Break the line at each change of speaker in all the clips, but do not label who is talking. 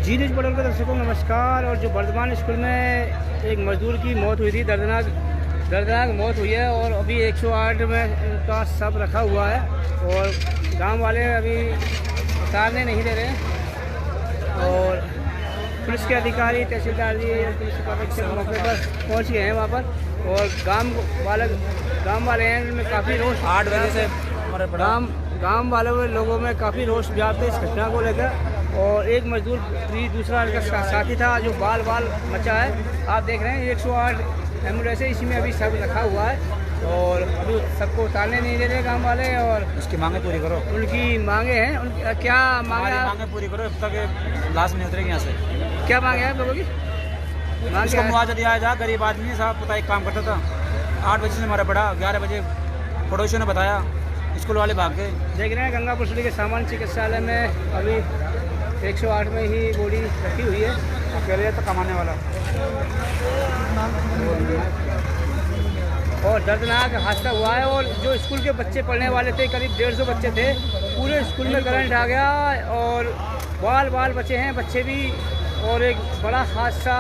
जी news button के दर्शकों नमस्कार। और जो वर्धमान स्कूल में एक मजदूर की मौत हुई थी, दर्दनाक मौत हुई है और अभी 108 में उनका शव रखा हुआ है और गांव वाले अभी उतारने नहीं दे रहे और पुलिस के अधिकारी, तहसीलदार जी, पुलिस अधीक्षक मौके पर पहुंच गए हैं वहाँ पर। और गांव वाले हैं, उनमें काफ़ी रोष
8 बजे से
गांव वाले लोगों में काफ़ी रोष व्याप्त है इस घटना को लेकर। और एक मजदूर दूसरा का साथी था जो बाल मचा है। आप देख रहे हैं 108 एम्बुलेंस है, इसी में अभी सब रखा हुआ है और अभी सबको उतारने नहीं दे रहे गांव वाले। और
उसकी मांगे पूरी करो।
उनकी मांगे हैं, क्या
मांगे पूरी करो, अब तक लाश नहीं उतरेगी यहाँ से।
क्या मांगे हैं लोगों की?
उसको मुआवजा दिया जाए। गरीब आदमी साहब, पता एक काम करता था, 8 बजे से हमारा पड़ा, 11 बजे पड़ोसियों ने बताया, स्कूल वाले भाग गए।
देख रहे हैं गंगापुर सिटी के सामान्य चिकित्सालय में अभी 108 में ही बॉडी रखी हुई है।
अकेले तो कमाने वाला।
और दर्दनाक हादसा हुआ है। और जो स्कूल के बच्चे पढ़ने वाले थे, करीब 150 बच्चे थे, पूरे स्कूल में करंट आ गया और बाल बचे हैं बच्चे भी। और एक बड़ा हादसा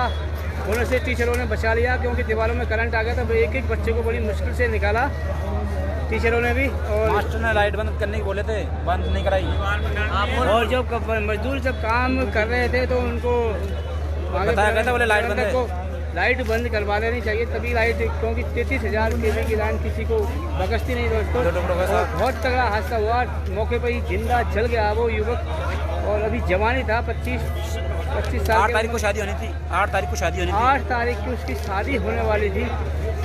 होने से टीचरों ने बचा लिया क्योंकि दीवारों में करंट आ गया था। एक बच्चे को बड़ी मुश्किल से निकाला टीचरों ने भी। और
मास्टर ने लाइट बंद करने की बोले थे, बंद नहीं कराई।
और जब मजदूर जब काम कर रहे थे तो उनको
बताया गया था, बोले
लाइट बंद करवा लेनी चाहिए तभी लाइट, क्योंकि 33,000 केवी की लाइन किसी को बकसती नहीं दोस्तों। बहुत तगड़ा हादसा हुआ, मौके पर ही जिंदा जल गया वो युवक। और अभी जवानी था, 25 साल।
8 तारीख को शादी होनी थी। 8 तारीख को शादी होनी थी।
8 तारीख को उसकी शादी होने वाली थी।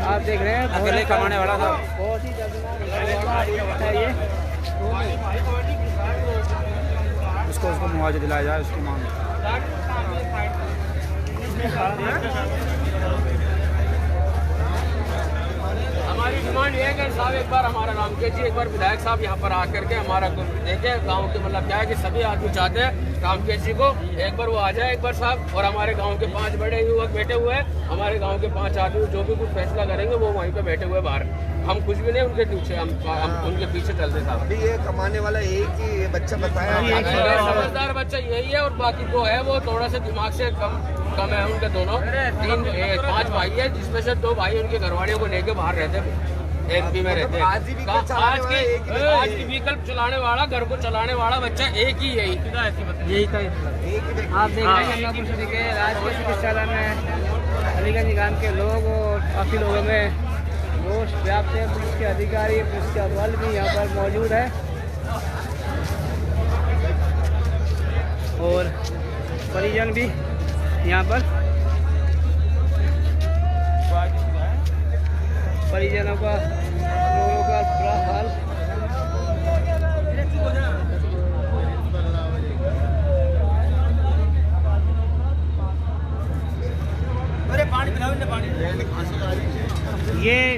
आप देख रहे हैं
अकेले कमाने वाला था।
बहुत ही दर्दनाक है ये।
उसको मुआवजा दिलाया जाए, उसकी मांग।
हमारी डिमांड ये है कि साहब एक बार हमारा रामकेश जी, एक बार विधायक साहब यहाँ पर आकर के हमारा देखे गांव के, मतलब क्या है कि सभी आदमी चाहते हैं रामकेश जी को एक बार वो आ जाए एक बार साहब। और हमारे गांव के 5 बड़े युवक बैठे हुए हैं, हमारे गांव के 5 आदमी जो भी कुछ फैसला करेंगे वो वहीं पे बैठे हुए बाहर। हम कुछ भी नहीं उनके पीछे, हम उनके पीछे चलते साहब।
अभी ये कमाने वाला एक ही बच्चा बताया,
समझदार बच्चा यही है और बाकी जो है वो थोड़ा सा दिमाग से कम है। उनके दोनों 5 भाई है, जिसमें से 2 भाई उनके घरवालियों को लेके बाहर रहते हैं, एमपी में रहते हैं। आज की व्हीकल चलाने वाला, घर को चलाने वाला बच्चा एक ही यही था।
आप देख रहे हैं गंगापुर सिटी के राजकीय चिकित्सालय में अलीगंज गांव के लोग और काफ़ी लोगों में रोष व्याप्त है। पुलिस के अधिकारी, पुलिस का बल भी यहाँ पर मौजूद है और परिजन भी यहाँ पर, परिजनों का, लोगों का बुरा हाल। ये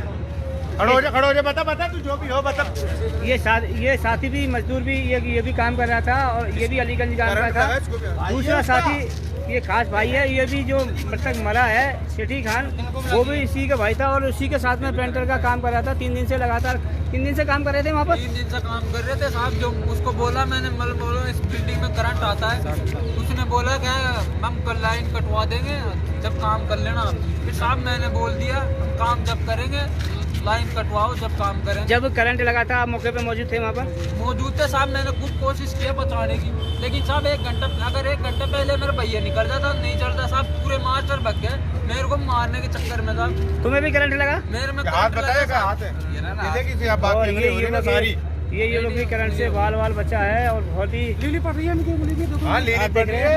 खड़ो हो जा, बता तू जो भी हो बता।
ये साथी भी मजदूर भी ये भी काम कर रहा था और ये भी अलीगंज काम कर रहा था। दूसरा साथी ये खास भाई है, ये भी जो मृतक मरा है सेठी खान, वो भी इसी का भाई था और उसी के साथ में पेंटर का काम कर रहा था। 3 दिन से लगातार 3 दिन से काम कर रहे थे वहाँ पर।
3 दिन से काम कर रहे थे साहब। जो उसको बोला मैंने, मतलब बोलो इस बिल्डिंग में करंट आता है, उसने बोला क्या हम लाइन कटवा देंगे जब काम कर लेना। फिर साहब मैंने बोल दिया काम जब करेंगे लाइन कटवाओ, जब काम करें।
जब करंट लगा था आप मौके पे मौजूद थे वहाँ पर?
मौजूद थे साहब, मैंने खूब कोशिश की बचाने की, लेकिन साहब 1 घंटा पहले मेरा भैया निकल जाता, नहीं चलता साहब। पूरे मास्टर भग गए मेरे को मारने के चक्कर में साहब।
तुम्हें भी करंट लगा?
मेरे में
ये लोग भी करंट से बाल बचा है और बहुत ही
लीली पड़ रही है,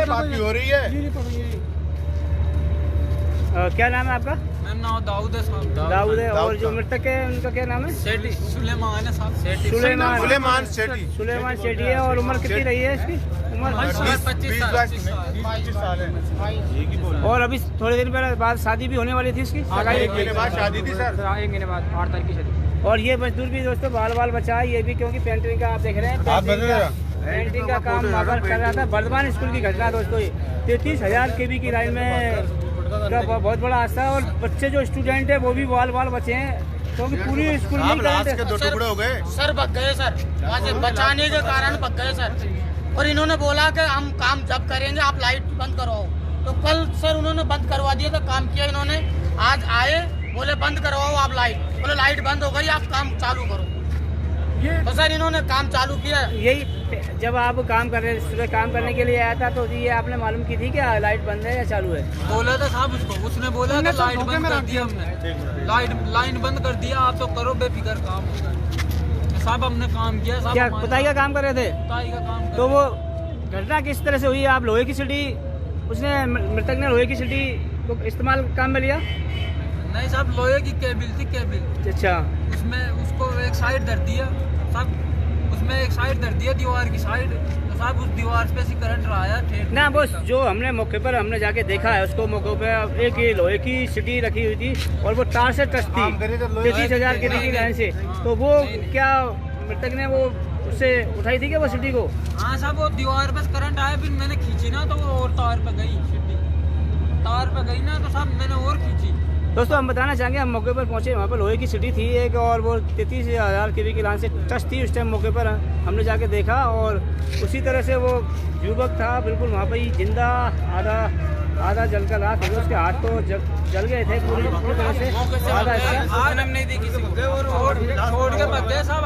बाकी हो रही है।
क्या नाम है आपका?
मेरा नाम दाऊद है साहब।
दाऊद है। और जो मृतक है उनका क्या नाम है?
सेठी सुलेमान है साहब।
सुलेमान सेठी है। और उम्र कितनी रही है इसकी? उम्र
25 साल है।
और अभी थोड़े दिन बाद शादी भी होने वाली थी इसकी।
1 महीने बाद शादी थी सर।
1 महीने बाद 8 तारीख की शादी।
और ये मजदूर भी दोस्तों बाल बचा है, ये भी क्योंकि पेंटिंग का आप देख रहे हैं, पेंटिंग का काम वहाँ कर रहा था। वर्धमान स्कूल की घटना दोस्तों, 33,000 केवी की लाइन में का बहुत बड़ा हादसा है। और बच्चे जो स्टूडेंट है वो भी बाल बचे हैं क्योंकि पूरी स्कूल में
के 2 टुकड़े हो गए
सर, भग गए सर, वहाँ से बचाने के कारण भग गए सर।
और इन्होंने बोला कि हम काम जब करेंगे आप लाइट बंद करवाओ। तो कल सर उन्होंने बंद करवा दिया था, काम किया इन्होंने। आज आए बोले बंद करवाओ आप लाइट, बोले लाइट बंद हो गई आप काम चालू करो। तो सर इन्होंने काम चालू किया।
यही जब आप काम कर रहे सुबह काम करने के लिए आया था तो ये आपने मालूम की थी कि लाइट बंद है या चालू है?
बोला था साहब उसको, उसने बोला कि लाइट बंद कर दिया हमने, लाइन बंद कर दिया, आप तो करो बेफिक्र काम। साहब हमने काम किया साहब।
क्या पुताई का काम कर रहे थे?
पुताई का काम
तो वो घटना किस तरह से हुई? आप लोहे की सीढ़ी, उसने मृतक ने लोहे की सीढ़ी को इस्तेमाल काम में लिया?
नहीं साहब, लोहे की केबल थी, केबल।
अच्छा,
उसमें उसको एक साइड धर दिया साहब, उसमें एक साइड धर दिया दीवार की साइड, तो साहब उस दीवार पे से करंट आया ठेठ
ना बस जो हमने मौके पर हमने जाके देखा है उसको मौके पर एक ये लोहे की सीढ़ी रखी हुई थी और वो तार से टच थी 33,000 के की लाइन से। तो वो क्या मृतक ने वो उससे उठाई थी क्या वो सीढ़ी को?
हाँ साहब, वो दीवार पे करंट आया, फिर मैंने खींची ना तो वो और तार पे गई, सीढ़ी तार पे गई ना तो साहब मैंने और खींची।
दोस्तों हम बताना चाहेंगे, हम मौके पर पहुंचे, वहाँ पर लोहे की सीढ़ी थी एक और वो 33,000 के की लाइन से टच थी उस टाइम मौके पर हमने जाके देखा। और उसी तरह से वो युवक था बिल्कुल वहाँ पर ही जिंदा, आधा जलकर राख हो गया, उसके हाथ तो जल गए थे पूरी तरह से, आधा हिस्सा
नहीं देखी छोड़ के भाग गए साहब।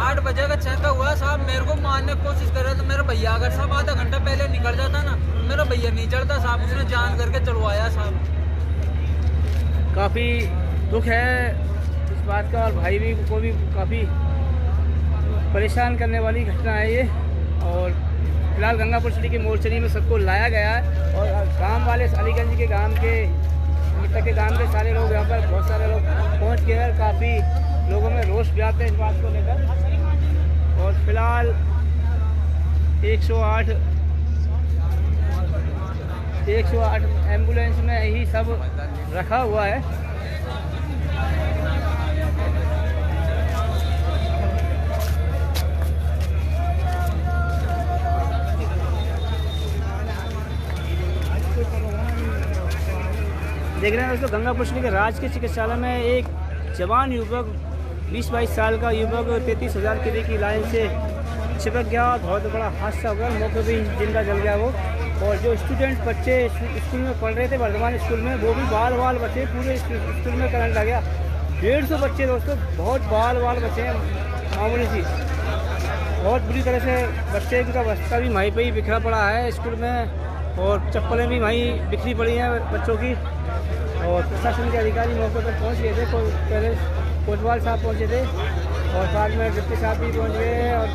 8 बजे का चेक हुआ साहब, मेरे को मारने की कोशिश कर रहा था मेरा भैया। अगर साहब आधा घंटा पहले निकल जाता ना मेरा भैया नहीं चढ़ता साहब, उसने जान करके चलवाया साहब।
काफ़ी दुख है इस बात का और भाई भी को भी काफ़ी परेशान करने वाली घटना है ये। और फिलहाल गंगापुर सिटी की मोर्चरी में सबको लाया गया है और गांव वाले अलीगंज के गांव के मृतक के गांव के सारे लोग यहाँ पर बहुत सारे लोग पहुँच गए हैं। काफ़ी लोगों में रोष व्याप्त है इस बात को लेकर। और फिलहाल 108 एम्बुलेंस में ही सब रखा हुआ है। देख रहे हैं दोस्तों, गंगापुर के राजकीय चिकित्सालय में एक जवान युवक 20-22 साल का युवक 33,000 की लाइन से चिपक गया। बहुत बड़ा हादसा हो गया, मौके पर ही जिंदा जल गया वो। और जो स्टूडेंट बच्चे स्कूल में पढ़ रहे थे वर्धमान स्कूल में, वो भी बाल बच्चे, पूरे स्कूल में करंट आ गया। 150 बच्चे दोस्तों, बहुत बाल बच्चे हैं, मामूली सी, बहुत बुरी तरह से बच्चे, इनका बस्ता भी वहीं पे ही बिखरा पड़ा है स्कूल में और चप्पलें भी वहीं बिखरी पड़ी हैं बच्चों की। और प्रशासन के अधिकारी मौके पर पहुँच गए थे, पहले कोतवाल साहब पहुँचे थे और साथ में डिप्टी साहब भी पहुँच गए। और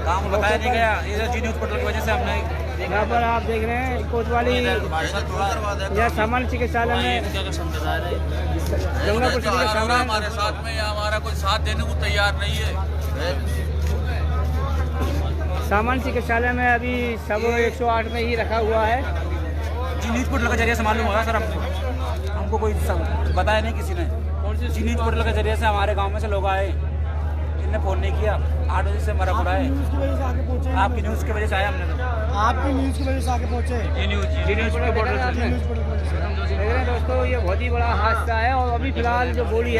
काम बताया नहीं गया, ये जी न्यूज़ पोर्टल की वजह से हमने
यहाँ पर आप देख रहे हैं कोतवाली यह सामान्य चिकित्सालय में गंगापुर सिटी के सामने
हमारे साथ में या हमारा कोई साथ देने को तैयार नहीं है।
सामान्य चिकित्सालय में अभी सब 108 में ही रखा हुआ है।
जी न्यूज़ पोर्टल के जरिए से मालूम होगा सर, हमको कोई बताया नहीं किसी ने। जी न्यूज़ पोर्टल के जरिए से हमारे गाँव में से लोग आए, इनने फ़ोन नहीं किया, 8 बजे से मरा पड़ा है। आपकी न्यूज़ की वजह से आया हमने,
आपकी न्यूज़ की वजह से आके पहुँचे।
ये न्यूज़ पोर्टल से।
देख रहे हैं दोस्तों, ये बहुत ही बड़ा हादसा है। और अभी फिलहाल जो बॉडी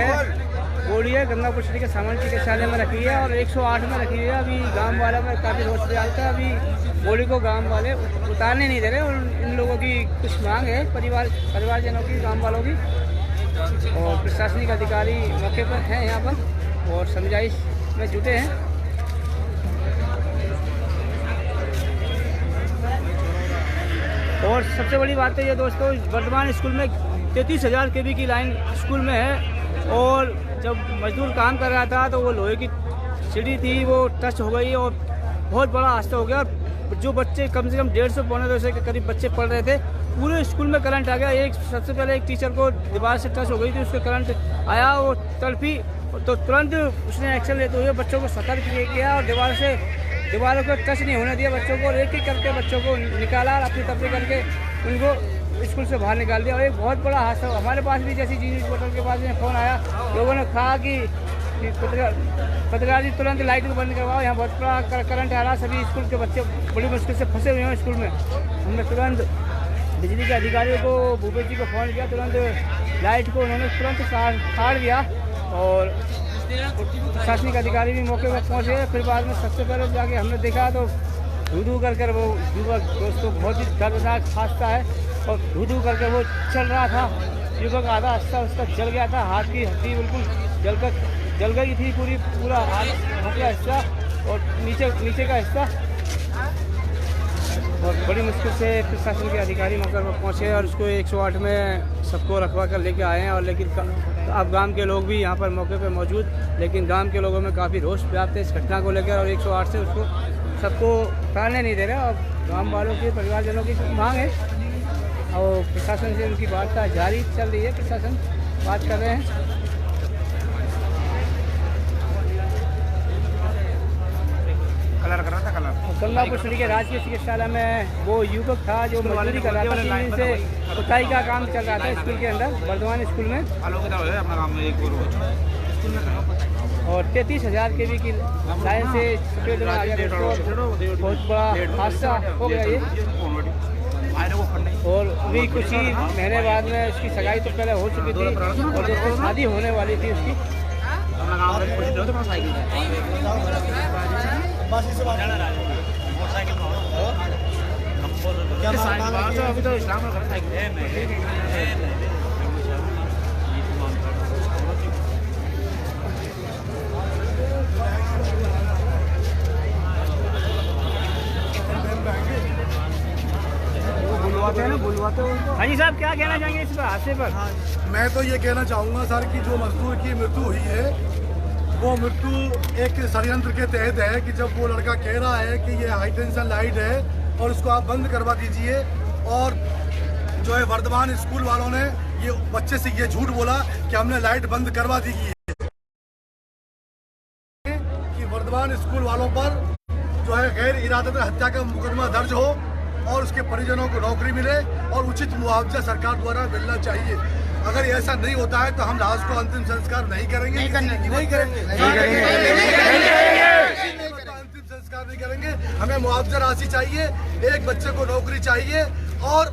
है गंगापुर सिटी के सामान्य चिकित्सालय में रखी है और 108 में रखी है। अभी गांव वालों में काफ़ी रोष आता है, अभी बॉडी को गांव वाले उतारने नहीं दे रहे। और इन लोगों की कुछ मांग है परिवारजनों की, गांव वालों की। और प्रशासनिक अधिकारी मौके पर हैं यहाँ पर और समझाइश में जुटे हैं। और सबसे बड़ी बात है ये दोस्तों, वर्धमान स्कूल में 33,000 kV की लाइन स्कूल में है और जब मजदूर काम कर रहा था तो वो लोहे की सीढ़ी थी, वो टच हो गई और बहुत बड़ा हादसा हो गया। जो बच्चे कम से कम 150-200 के करीब बच्चे पढ़ रहे थे, पूरे स्कूल में करंट आ गया। सबसे पहले एक टीचर को दीवार से टच हो गई थी, उसको करंट आया, वो तड़पी तो तुरंत उसने एक्शन लेते हुए बच्चों को सतर्क किया और दीवारों को टच नहीं होने दिया बच्चों को। एक एक करके बच्चों को निकाला और अपनी तफरी करके उनको स्कूल से बाहर निकाल दिया। और एक बहुत बड़ा हादसा हमारे पास भी, जैसे जी न्यूज़ पोर्टल के पास में फ़ोन आया, लोगों ने कहा कि पत्रकार जी तुरंत लाइट को बंद करवाओ, यहाँ बहुत बड़ा करंट आ रहा, सभी स्कूल के बच्चे बड़ी मुश्किल से फंसे हुए हैं स्कूल में। हमने तुरंत बिजली के अधिकारियों को, भूपेश जी को फ़ोन किया, तुरंत लाइट को उन्होंने तुरंत काट दिया और प्रशासनिक अधिकारी भी मौके पर पहुँचे। फिर बाद में सबसे पहले जाके हमने देखा तो धू कर वो युवक, दोस्तों बहुत ही दर्दनाक हादसा है, और धू करके वो चल रहा था। युवक आधा हिस्सा उसका जल गया था, हाथ की हड्डी बिल्कुल जल गई थी, पूरा हाथ का हिस्सा और नीचे का हिस्सा। और बड़ी मुश्किल से प्रशासन के अधिकारी मौके पर पहुँचे और उसको 108 में सबको रखवा कर लेके आए हैं। और लेकिन अब गांव के लोग भी यहाँ पर मौके पर मौजूद, लेकिन गांव के लोगों में काफ़ी रोष व्याप्त है इस घटना को लेकर, और 108 से उसको सबको टालने नहीं दे रहे। और गांव वालों के परिवारजनों की मांग है और प्रशासन से उनकी वार्ता जारी चल रही है, प्रशासन बात कर रहे हैं। गंगापुर सिटी के राजकीय चिकित्सालय में वो युवक था जो मजदूरी कर रहा था, 3 दिन से पुताई का काम चल रहा था स्कूल के अंदर, वर्धमान स्कूल में, और 33,000 kV की लाइन से सफेद में आ गया। बहुत बड़ा हादसा हो गया ये, और अभी कुछ ही महीने बाद में उसकी सगाई तो पहले हो चुकी थी और जिसकी शादी होने वाली थी उसकी। अभी तो हाँ जी साहब, क्या कहना चाहेंगे इस हादसे पर?
मैं तो ये कहना चाहूँगा सर कि जो मजदूर की मृत्यु हुई है वो मृत्यु एक षड्यंत्र के तहत है कि जब वो लड़का कह रहा है कि ये हाई टेंशन लाइट है और उसको आप बंद करवा दीजिए, और जो है वर्धमान स्कूल वालों ने ये बच्चे से ये झूठ बोला कि हमने लाइट बंद करवा दी कि वर्धमान स्कूल वालों पर जो है गैर इरादतन हत्या का मुकदमा दर्ज हो और उसके परिजनों को नौकरी मिले और उचित मुआवजा सरकार द्वारा मिलना चाहिए। अगर ऐसा नहीं होता है तो हम लाश को अंतिम संस्कार नहीं करेंगे, अंतिम संस्कार नहीं करेंगे। हमें मुआवजा राशि चाहिए, एक बच्चे को नौकरी चाहिए, और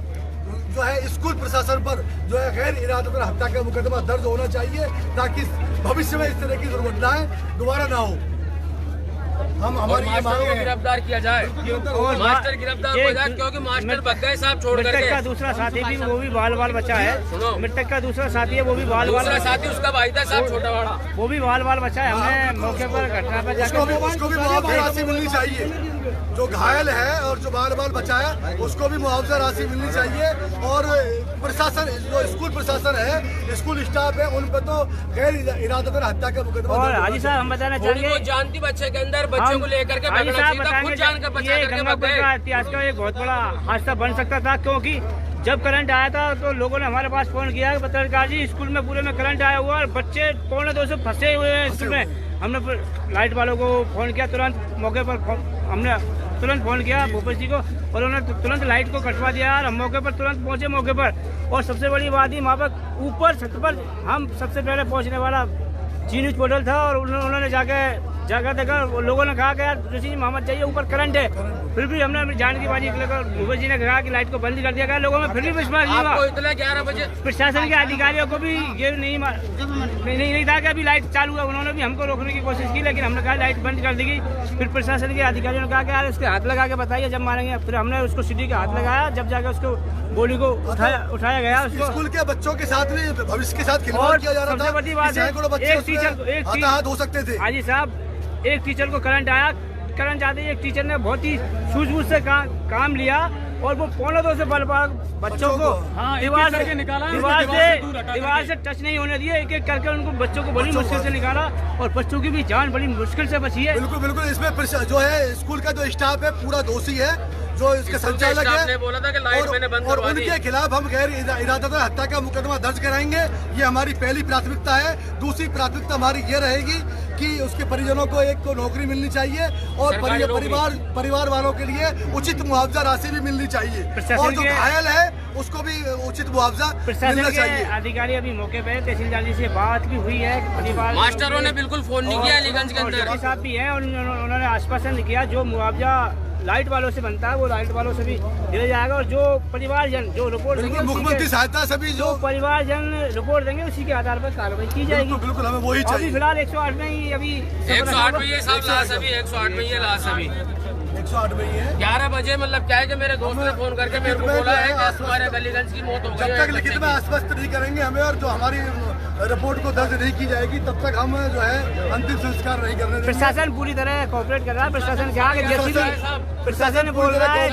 जो है स्कूल प्रशासन पर जो है गैर इरादतन हत्या का मुकदमा दर्ज होना चाहिए ताकि भविष्य में इस तरह की दुर्घटनाएं दोबारा ना हो। हम हमारी
मास्टर को गिरफ्तार किया जाए, और मास्टर गिरफ्तार हो जाए, क्योंकि मास्टर भग गए साहब छोड़ करके।
मृतक का दूसरा साथी भी वो भी बाल बचा है। मृतक का दूसरा साथी है, वो भी बाल
साथी उसका भाई था साहब छोटा बड़ा,
वो भी बाल बचा है। हमने मौके पर घटना पर जाकर
उसको भी मुआवजा राशि मिलनी चाहिए। जो घायल है और जो बाल बचाया उसको भी मुआवजा राशि मिलनी चाहिए। और प्रशासन, जो स्कूल प्रशासन है, स्कूल स्टाफ है, उन पर तो गैर इरादतन हत्या का मुकदमा।
और हाजी साहब हम बताना चाहेंगे,
जानती बच्चे के अंदर बच्चों को लेकर के
हाजी साहब बताएंगे ये गंगापुर का इतिहास का एक बहुत बड़ा हादसा बन सकता था, क्योंकि जब करंट आया था तो लोगों ने हमारे पास फोन किया पत्रकार जी स्कूल में पूरे में करंट आया हुआ और बच्चे 1.25 फंसे हुए हैं स्कूल में। हमने लाइट वालों को फोन किया, तुरंत मौके पर हमने तुरंत फोन किया भूपेश जी को, और उन्होंने तुरंत लाइट को कटवा दिया और हम मौके पर तुरंत पहुंचे मौके पर। और सबसे बड़ी बात ही वहाँ पर ऊपर छत पर हम सबसे पहले पहुंचने वाला जी न्यूज पोर्टल था, और उन्होंने जाकर देखा, लोगों ने कहा कि यार रशीद मोहम्मद चाहिए, ऊपर करंट है। फिर भी हमने अपनी जान की बाजी लेकर भूपेश जी ने कहा कि लाइट को बंद कर दिया गया। लोगों में फिर भी विश्वास नहीं हुआ।
11 बजे
प्रशासन के अधिकारियों को भी ये नहीं था कि अभी लाइट चालू है। उन्होंने भी हमको रोकने की कोशिश की, लेकिन हमने कहा लाइट बंद कर दी गई। फिर प्रशासन के अधिकारियों ने कहा कि यार उसके हाथ लगा के बताइए जब मारेंगे। फिर हमने उसको सीटी के हाथ लगाया, जब जाकर उसको बॉडी को उठाया गया। उसको
स्कूल के बच्चों के साथ भी भविष्य के साथ खिलवाड़ किया जा रहा था।
सबसे बड़ी बात है, एक टीचर
हो सकते थे।
हाजी साहब, एक टीचर को करंट आया, करंट आते ही एक टीचर ने बहुत ही सूझबूझ से काम लिया और वो 1.25 से बच्चों को दीवार से टच नहीं होने दिए, एक एक करके उनको बच्चों को बड़ी मुश्किल से निकाला और बच्चों की भी जान बड़ी मुश्किल से बची है।
बिल्कुल बिल्कुल, इसमें जो है स्कूल का जो स्टाफ है पूरा दोषी है, जो इसके संचालक है,
बोला था कि लाइट मैंने बंद
और उनके खिलाफ हम गैर इरादतन हत्या का मुकदमा दर्ज कराएंगे। ये हमारी पहली प्राथमिकता है। दूसरी प्राथमिकता हमारी ये रहेगी कि उसके परिजनों को एक को नौकरी मिलनी चाहिए और परिवार वालों के लिए उचित मुआवजा राशि भी मिलनी चाहिए, और जो घायल है उसको भी उचित मुआवजा मिलना चाहिए।
अधिकारी अभी मौके पे तहसीलदार जी से बात भी हुई है, परिवार
मास्टरों ने बिल्कुल फोन नहीं किया अलीगंज के अंदर
साहब भी है, उन्होंने आश्वासन किया जो मुआवजा लाइट वालों से बनता है वो लाइट वालों से भी दिया जाएगा। और जो परिवारजन जो रिपोर्ट देंगे
मुख्यमंत्री सहायता सभी
जो परिवारजन रिपोर्ट देंगे उसी के आधार पर कार्रवाई की जाएगी।
बिल्कुल हमें वही चाहिए।
फिलहाल 108 में ही अभी
108 में ये सब लाश अभी 108 में ये लाश अभी
108 में ही है।
11 बजे मतलब क्या है कि मेरे दोस्त ने फोन करके मेरे को बोला है कि तुम्हारे गलीगंज की मौत हो गई
जब तक लिखित में आश्वस्त नहीं करेंगे हमें और जो हमारी रिपोर्ट को दर्ज नहीं की जाएगी तब तक हम जो है अंतिम संस्कार नहीं करने देंगे।
प्रशासन पूरी तरह कोऑपरेट कर रहा है। प्रशासन क्या है जैसे भी प्रशासन बोल रहा है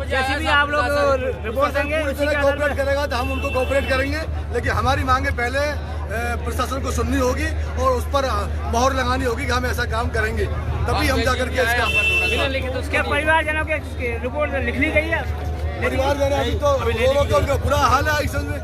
जैसे भी आप लोग रिपोर्ट देंगे उसी के आधार
कोऑपरेट करेगा तो हम उनको कोऑपरेट करेंगे, लेकिन हमारी मांगे पहले प्रशासन को सुननी होगी और उस पर मोहर लगानी होगी कि हम ऐसा काम करेंगे, तभी हम जाकर के
क्या परिवारजनों के रिपोर्ट लिख ली गई है।
परिवारजन अभी तो लोगों का उनका बुरा हाल है ऐसा में।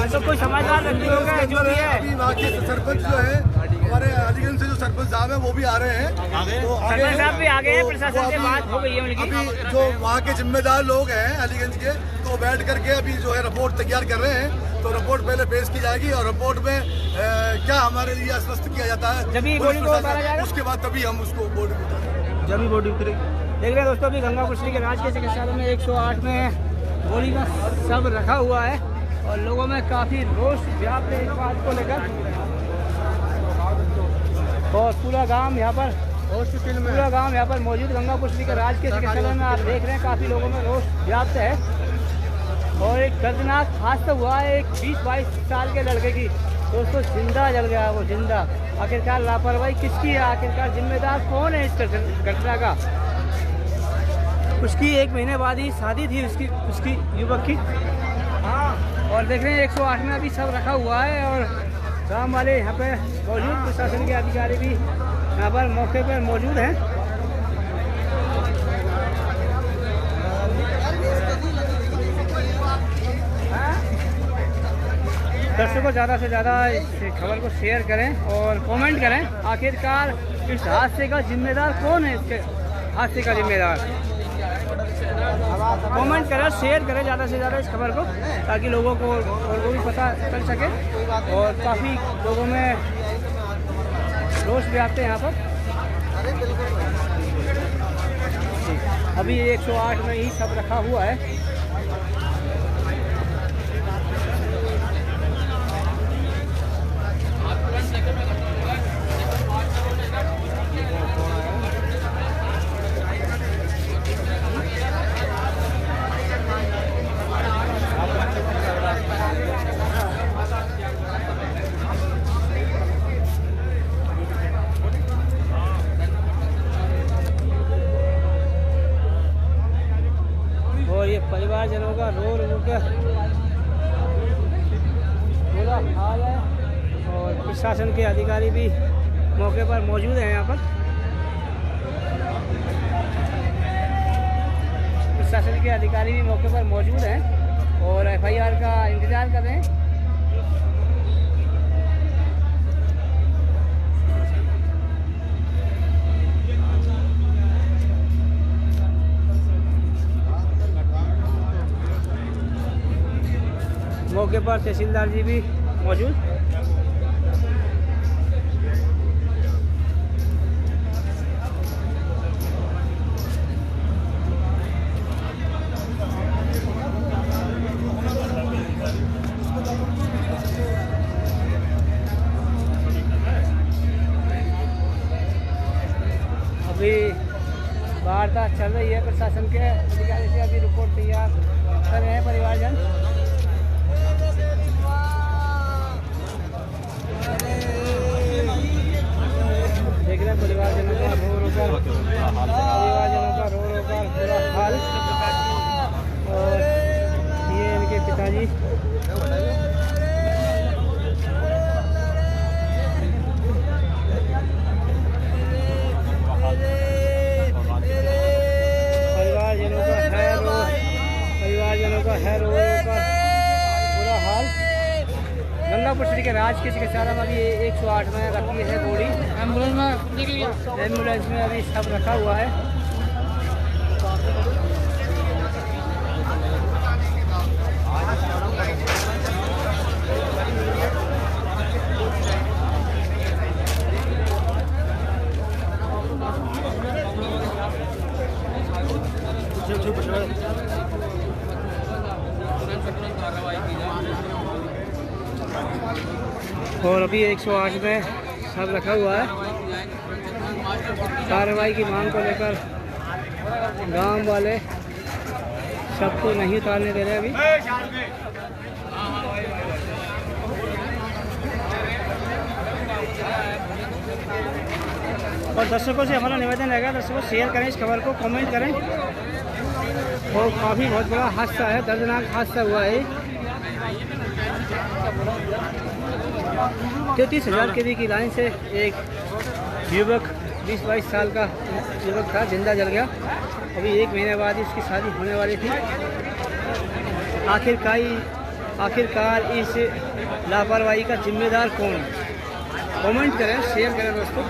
तो कोई समझदार व्यक्ति होगा जो भी है।
अभी वहाँ के सरपंच जो है हमारे अलीगंज से जो सरपंच साहब हैं वो भी आ रहे हैं, तो
सरपंच साहब भी आ गए हैं। प्रशासन से बात हो गई है उनकी।
अभी जो वहाँ के जिम्मेदार लोग हैं अलीगंज के तो बैठ करके अभी जो है रिपोर्ट तैयार कर रहे हैं। तो रिपोर्ट पहले पेश की जाएगी और रिपोर्ट में क्या हमारे लिए आश्वस्त किया जाता है उसके बाद तभी हम उसको बॉडी उतारेंगे।
जब बॉडी उतरेगी। देख रहे हैं दोस्तों अभी गंगापुर के राज के चिकित्सालय में 108 में गोली का सब रखा हुआ है और लोगों में काफ़ी रोष व्याप्त है इस बात को लेकर। और पूरा गांव यहाँ पर मौजूद गंगापुर के राज के चिकित्सालय में आप देख रहे हैं काफ़ी लोगों में रोष व्याप्त है। और एक दर्दनाक हादसा हुआ है एक 20-22 साल के लड़के की। दोस्तों जिंदा जल गया वो जिंदा। आखिरकार लापरवाही किसकी है, आखिरकार जिम्मेदार कौन है इस घटना का। उसकी 1 महीने बाद ही शादी थी उसकी युवक की। और देख रहे हैं 108 में अभी सब रखा हुआ है और गांव वाले यहाँ पे मौजूद, प्रशासन के अधिकारी भी यहाँ पर मौके पर मौजूद हैं। दर्शकों ज़्यादा से ज़्यादा इस खबर को शेयर करें और कमेंट करें। आखिरकार इस हादसे का जिम्मेदार कौन है, इसके हादसे का जिम्मेदार कमेंट करें, शेयर करें ज़्यादा से ज़्यादा इस खबर को, ताकि लोगों को और वो भी पता चल सके। और काफ़ी लोगों में रोष व्याप्त है यहाँ पर। अभी 108 में ही सब रखा हुआ है। और ये परिवारजनों का रो के बुरा हाल है और प्रशासन के अधिकारी भी मौके पर मौजूद हैं। यहाँ पर प्रशासन के अधिकारी भी मौके पर मौजूद हैं और FIR का इंतज़ार कर रहे हैं। मौके पर तहसीलदार जी भी मौजूद। अभी वार्ता चल रही है प्रशासन के अधिकारी से। अभी रिपोर्ट तैयार कर रहे हैं परिवारजन। देख रहे हैं परिवारजनों का रो कर पूरा हाल। और ये इनके पिताजी परिवारजनों का है रो कर पूरा हाल। गंगापुर के राज के चिकित्सालय में अभी 108 में रखी है बॉडी। एम्बुलेंस में अभी सब रखा हुआ है। और अभी 108 में सब रखा हुआ है। कार्रवाई की मांग को लेकर गांव वाले सबको नहीं उतारने दे रहे अभी। और दर्शकों से हमारा निवेदन रहेगा, दर्शकों शेयर करें इस खबर को, कमेंट करें। और काफ़ी बहुत बड़ा हादसा है, दर्दनाक हादसा हुआ है। 33,000 kV की लाइन से एक युवक 20-22 साल का युवक था, जिंदा जल गया। अभी 1 महीने बाद इसकी शादी होने वाली थी। आखिरकार इस लापरवाही का जिम्मेदार कौन? कमेंट करें, शेयर करें दोस्तों।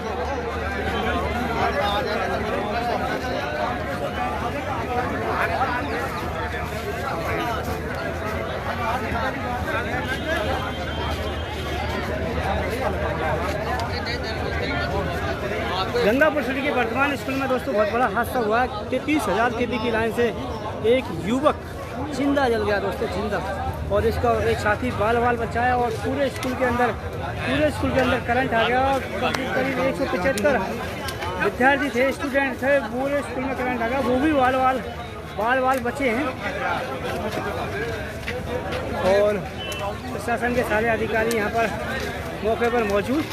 गंगापुर सिटी के वर्तमान स्कूल में दोस्तों बहुत बड़ा हादसा हुआ है। 33,000 kV की लाइन से एक युवक जिंदा जल गया दोस्तों, जिंदा। और इसका एक साथी बाल बचा है। और पूरे स्कूल के अंदर करंट आ गया। और करीब 175 विद्यार्थी थे, स्टूडेंट थे, पूरे स्कूल में करंट आ गया। वो भी बाल बचे हैं। और प्रशासन के सारे अधिकारी यहाँ पर मौके पर मौजूद।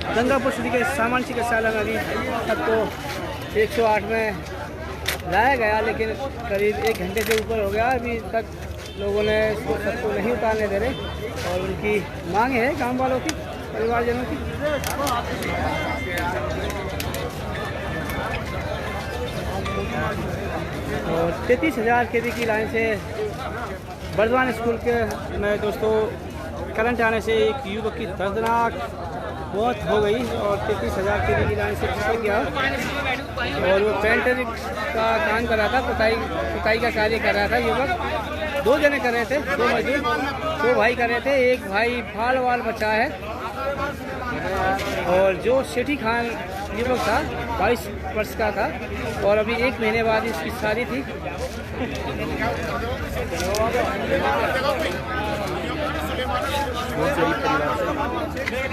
गंगापुर सिटी के सामान्य चिकित्सालय में अभी तक तो 108 में लाया गया, लेकिन करीब 1 घंटे से ऊपर हो गया। अभी तक लोगों ने सबको नहीं उतारने दे रहे। और उनकी मांग है गांव वालों की, परिवारजनों की। और 33,000 kV की लाइन से बर्दवान स्कूल के में दोस्तों करंट आने से एक युवक की दर्दनाक मौत हो गई। और 33,000 kV की लाइन से खिसक गया। और वो पेंटर का काम कर रहा था, पुताई का कार्य कर रहा था युवक। 2 जने कर रहे थे, 2 मजदूर, 2 भाई कर रहे थे। एक भाई बाल बचा है। और जो सेठी खान युवक था 22 वर्ष का था। और अभी 1 महीने बाद इसकी शादी थी।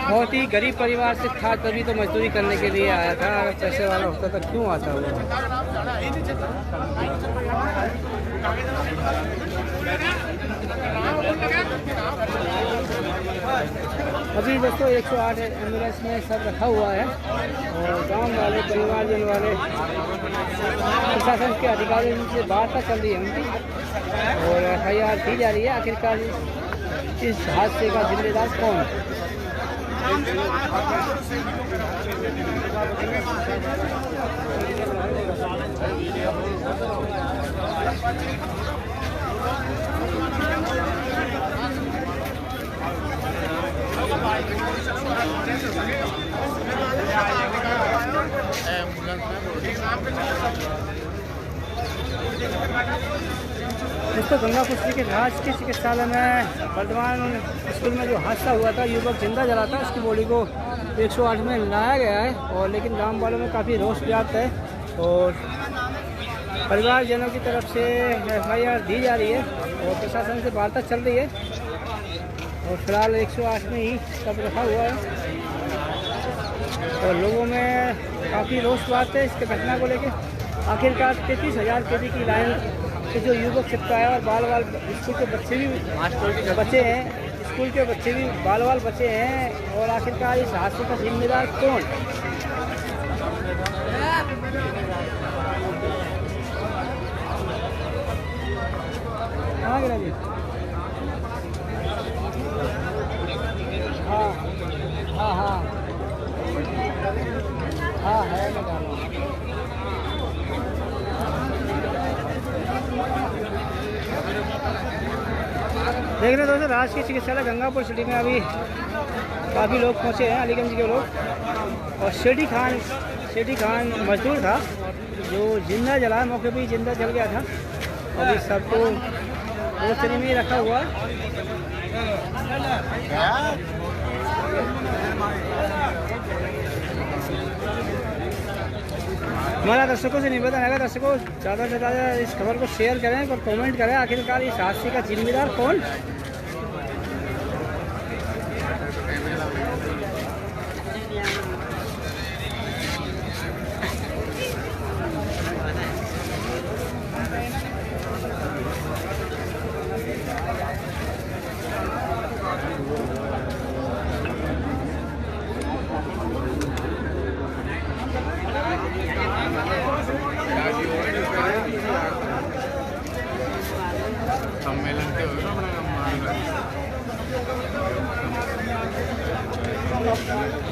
बहुत ही गरीब परिवार से था, तभी तो मजदूरी करने के लिए आया था। अगर पैसे वाला होता तो क्यों आता वो? अभी दोस्तों 108 एम्बुलेंस में सब रखा हुआ है। और गांव वाले, परिवारजन वाले, प्रशासन के अधिकारियों से वार्ता चल रही है उनकी। और FIR दी जा रही है। आखिरकार इस हादसे का जिम्मेदार कौन? दोस्तों गंगापुर सिटी के राजकीय चिकित्सालय में वर्तमान स्कूल में जो हादसा हुआ था, युवक जिंदा जला था, उसकी बॉडी को 108 में लाया गया है। और लेकिन गांव वालों में काफ़ी रोष व्याप्त है। और परिवारजनों की तरफ से FIR दी जा रही है। और प्रशासन से वार्ता चल रही है। और फिलहाल 108 में ही सब रखा हुआ है। और लोगों में काफ़ी रोष बात है इसके घटना को लेकर। आखिरकार 33,000 kV की लाइन से जो युवक चिपका है। और बाल स्कूल के बच्चे भी बचे हैं, स्कूल के बच्चे भी बाल बचे हैं। और आखिरकार इस हादसे का जिम्मेदार कौन? कहाँ गिरा जी? हाँ हाँ हाँ हाँ है, मैं जा रहा हूँ। देख रहे दोस्तों राजकीय चिकित्सालय गंगापुर सिटी में अभी काफ़ी लोग पहुँचे हैं, अलीगंज के लोग। और सेठी खान मजदूर था जो जिंदा जला, मौके पर ही जिंदा जल गया था। अभी सबको मोर्चरी में ही रखा हुआ है। हमारा दर्शकों से निवेदन है, दर्शकों ज़्यादा से ज़्यादा इस खबर को शेयर करें और कमेंट करें। आखिरकार इस हादसे का जिम्मेदार कौन? साहब